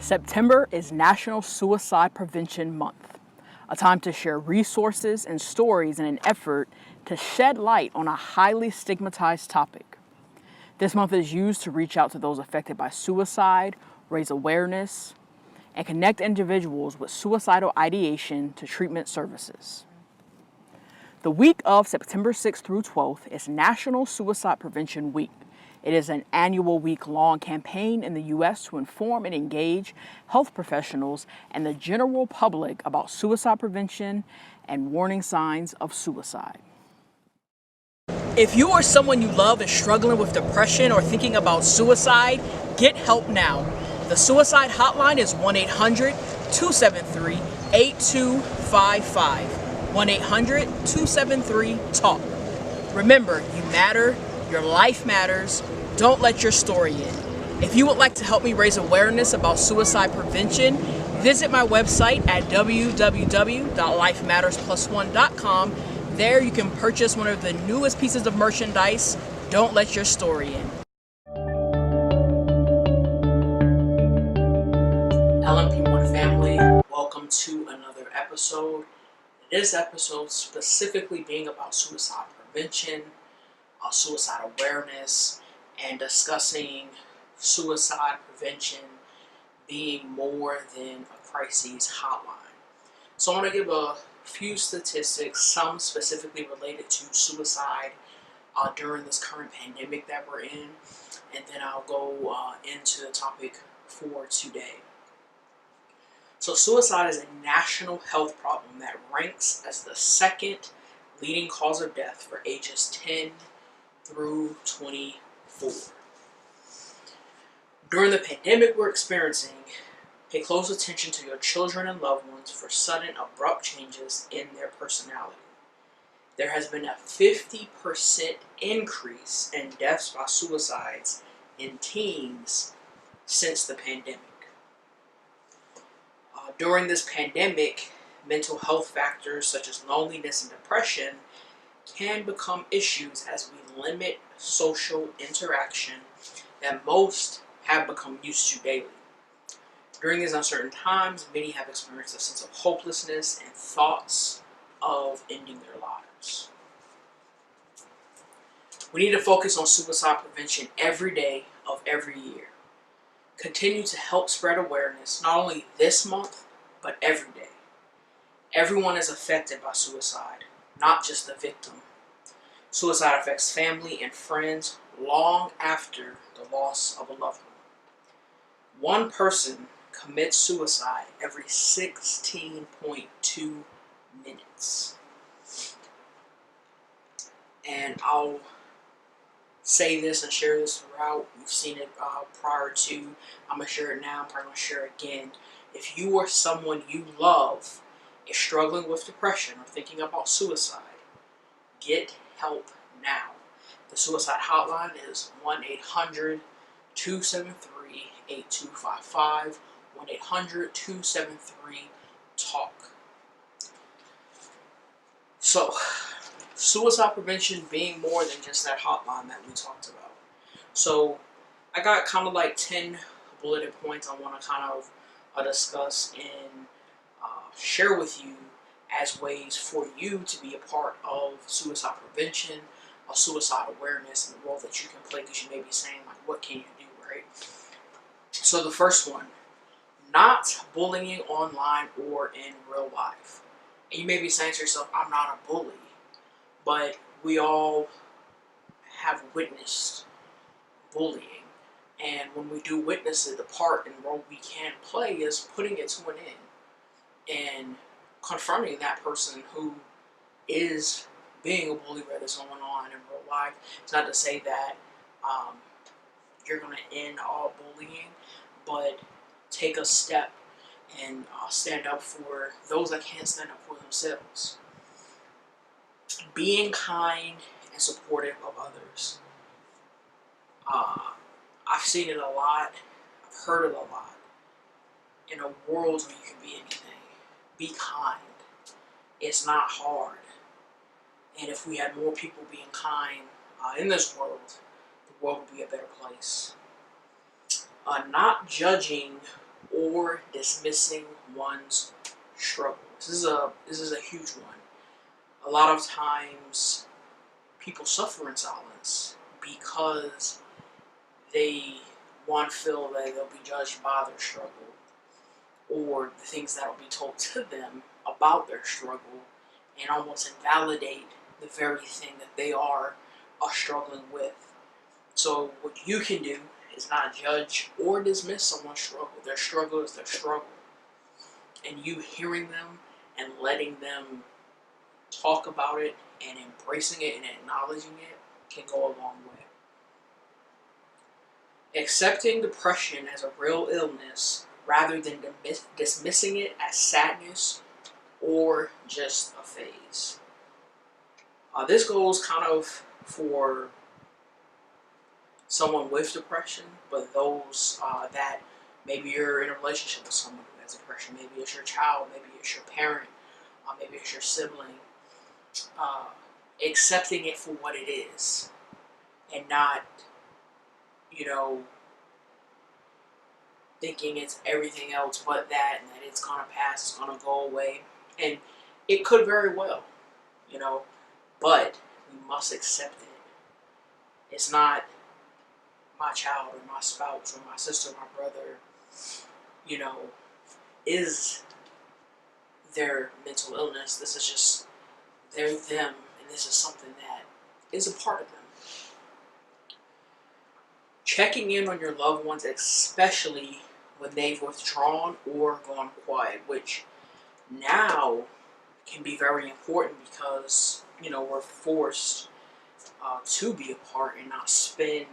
September is National Suicide Prevention Month, a time to share resources and stories in an effort to shed light on a highly stigmatized topic. This month is used to reach out to those affected by suicide, raise awareness, and connect individuals with suicidal ideation to treatment services. The week of September 6th through 12th is National Suicide Prevention Week. It is an annual week-long campaign in the U.S. to inform and engage health professionals and the general public about suicide prevention and warning signs of suicide. If you or someone you love is struggling with depression or thinking about suicide, get help now. The Suicide Hotline is 1-800-273-8255. 1-800-273-TALK. Remember, you matter. Your life matters. Don't let your story in. If you would like to help me raise awareness about suicide prevention, visit my website at www.lifemattersplusone.com. There you can purchase one of the newest pieces of merchandise, Don't Let Your Story In. LMP1 family, welcome to another episode. This episode specifically being about suicide prevention, suicide awareness, and discussing suicide prevention being more than a crises hotline. So I want to give a few statistics, some specifically related to suicide during this current pandemic that we're in, and then I'll go into the topic for today. So suicide is a national health problem that ranks as the second leading cause of death for ages 10 through 24. During the pandemic we're experiencing, pay close attention to your children and loved ones for sudden, abrupt changes in their personality. There has been a 50% increase in deaths by suicides in teens since the pandemic. During this pandemic, mental health factors such as loneliness and depression can become issues as we limit social interaction that most have become used to daily. During these uncertain times, many have experienced a sense of hopelessness and thoughts of ending their lives. We need to focus on suicide prevention every day of every year. Continue to help spread awareness not only this month, but every day. Everyone is affected by suicide, not just the victim. Suicide affects family and friends long after the loss of a loved one. One person commits suicide every 16.2 minutes. And I'll say this and share this throughout. You've seen it prior to. I'm going to share it now. I'm probably going to share it again. If you or someone you love is struggling with depression or thinking about suicide, get help now. The suicide hotline is 1-800-273-8255. 1-800-273-TALK. So, suicide prevention being more than just that hotline that we talked about. So, I got kind of like 10 bulleted points I want to kind of discuss and share with you as ways for you to be a part of suicide prevention, of suicide awareness, and the role that you can play, because you may be saying, like, what can you do, right? So the first one, not bullying online or in real life. And you may be saying to yourself, I'm not a bully, but we all have witnessed bullying. And when we do witness it, the part and role we can play is putting it to an end and confronting that person who is being a bully, whether it's going on in real life. It's not to say that you're going to end all bullying, but take a step and stand up for those that can't stand up for themselves. Being kind and supportive of others. I've seen it a lot. I've heard it a lot. In a world where you can be anything, be kind. It's not hard. And if we had more people being kind in this world, the world would be a better place. Not judging or dismissing one's struggle. This is a huge one. A lot of times people suffer in silence because they, one, feel that they'll be judged by their struggle, or the things that will be told to them about their struggle, and almost invalidate the very thing that they are struggling with. So what you can do is not judge or dismiss someone's struggle. Their struggle is their struggle. And you hearing them and letting them talk about it and embracing it and acknowledging it can go a long way. Accepting depression as a real illness rather than dismissing it as sadness or just a phase. This goes kind of for someone with depression, but those that maybe you're in a relationship with someone who has depression. Maybe it's your child, maybe it's your parent, maybe it's your sibling. Accepting it for what it is and not, thinking it's everything else but that, and that it's gonna pass, it's gonna go away. And it could very well, but we must accept it. It's not my child or my spouse or my sister, my brother, is their mental illness. This is just, they're them, and this is something that is a part of them. Checking in on your loved ones, especially when they've withdrawn or gone quiet, which now can be very important because, we're forced to be apart and not spend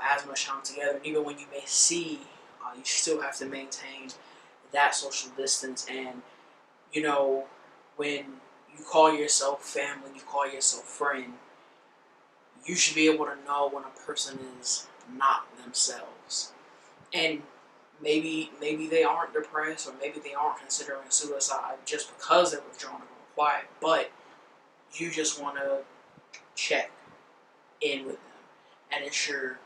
as much time together. And even when you may see, you still have to maintain that social distance. And, when you call yourself family, you call yourself friend, you should be able to know when a person is not themselves. And maybe they aren't depressed, or maybe they aren't considering suicide just because they're withdrawn and going quiet, but you just want to check in with them and ensure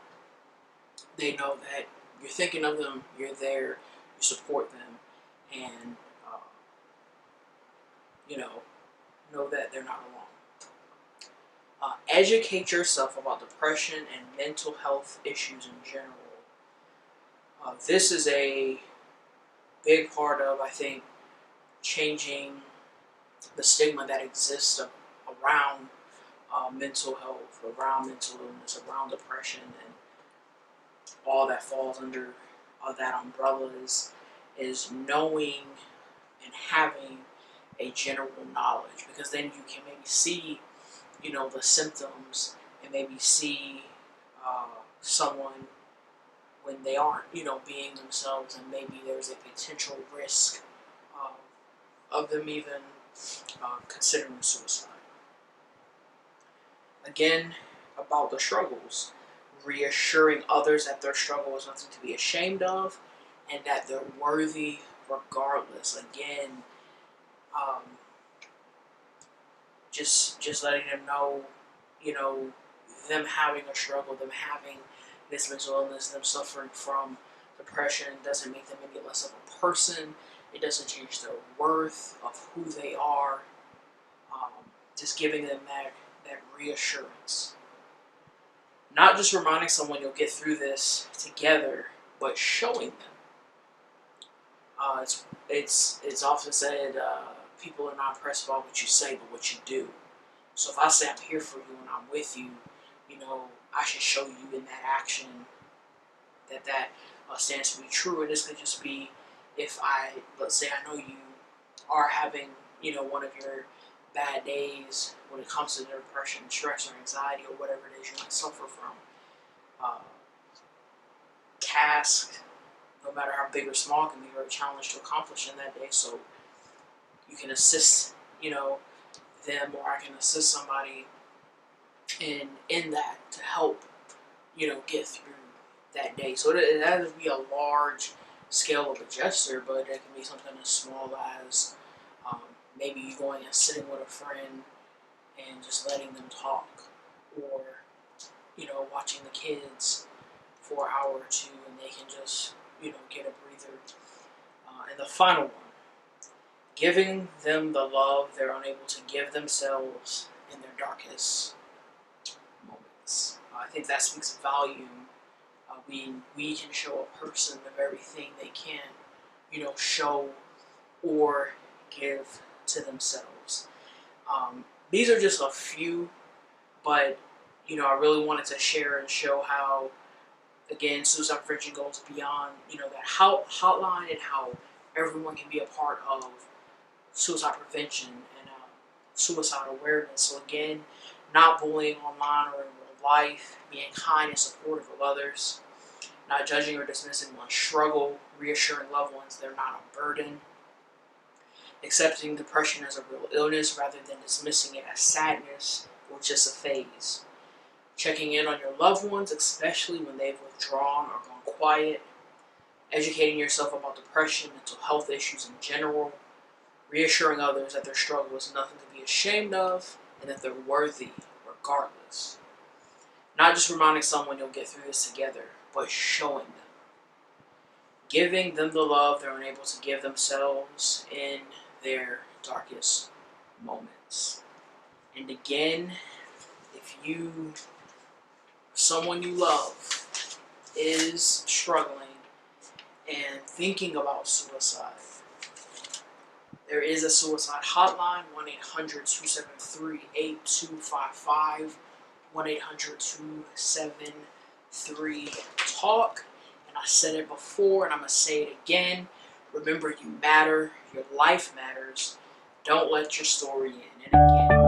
they know that you're thinking of them, you're there, you support them, and know that they're not alone. Educate yourself about depression and mental health issues in general. This is a big part of, I think, changing the stigma that exists around mental health, around mental illness, around depression, and all that falls under that umbrella is knowing and having a general knowledge, because then you can maybe see, the symptoms, and maybe see someone when they aren't, being themselves, and maybe there's a potential risk of them even considering suicide. Again, about the struggles, reassuring others that their struggle is nothing to be ashamed of, and that they're worthy regardless. Again, just letting them know, them having a struggle, them having this mental illness, them suffering from depression doesn't make them any less of a person. It doesn't change their worth of who they are. Just giving them that reassurance. Not just reminding someone you'll get through this together, but showing them. It's often said, people are not impressed by what you say, but what you do. So if I say I'm here for you and I'm with you, I should show you in that action that stands to be true. And this could just be if let's say I know you are having, one of your bad days when it comes to depression, stress, or anxiety, or whatever it is you might suffer from. Task, no matter how big or small, can be very challenging to accomplish in that day. So you can assist, them, or I can assist somebody in that to help, get through that day. So that would be a large scale of a gesture, but it can be something as small as maybe you going and sitting with a friend and just letting them talk, or watching the kids for an hour or two, and they can just get a breather And the final one, giving them the love they're unable to give themselves in their darkest moments. I think that speaks volume. We can show a person the very thing they can, show or give to themselves. These are just a few, but I really wanted to share and show how, again, suicide prevention goes beyond that hotline and how everyone can be a part of suicide prevention and suicide awareness. So again, not bullying online or in real life, being kind and supportive of others, not judging or dismissing one's struggle, reassuring loved ones they're not a burden, accepting depression as a real illness rather than dismissing it as sadness or just a phase, checking in on your loved ones, especially when they've withdrawn or gone quiet, educating yourself about depression, mental health issues in general, reassuring others that their struggle is nothing to be ashamed of and that they're worthy regardless. Not just reminding someone you'll get through this together, but showing them. Giving them the love they're unable to give themselves in their darkest moments. And again, if someone you love is struggling and thinking about suicide, there is a suicide hotline, 1-800-273-8255, 1-800-273-TALK. And I said it before and I'm going to say it again. Remember, you matter. Your life matters. Don't let your story in. And again,